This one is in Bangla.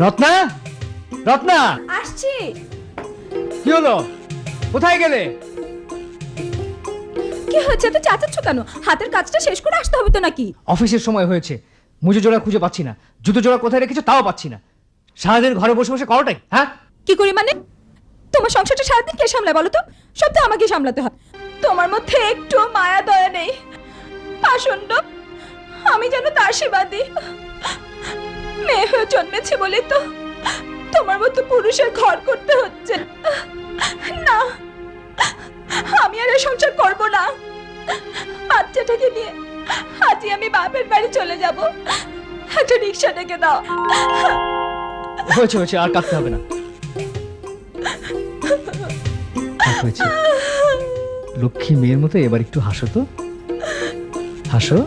রত্না, রত্না, আসছি। কি হলো? কোথায় গেলে? কি হয়েছে, তো চাচাচ্ছ কেন? হাতের কাজটা শেষ করে আসতে হবে তো নাকি? অফিসের সময় হয়েছে, মুজো জোড়া খুঁজে পাচ্ছি না, জুতো জোড়া কোথায় রেখেছো তাও পাচ্ছি না। সারাদিন ঘরে বসে বসে করোটাই, হ্যাঁ? কি করি মানে? তোমার সংসারটা সারাদিন কে সামলায় বলো তো? সব তো আমাকে সামলাতে হয়। তোমার মধ্যে একটু মায়া দয়া নেই। পাষণ্ড, আমি যেন দাসীবাদী। মেয়ে হয়ে জন্মেছি বলে তো তোমার মতো পুরুষের ঘর করতে হচ্ছে। না, আমি আর এই সংসার করবো না। বাচ্চাটাকে নিয়ে আজই আমি বাপের বাড়ি চলে যাব। একটা রিক্সা ডেকে দাও। হয়েছে হয়েছে, আর কাঁদতে হবে না। হয়েছে, লক্ষ্মী মেয়ের মতো এবার একটু হাসো তো, হাসো।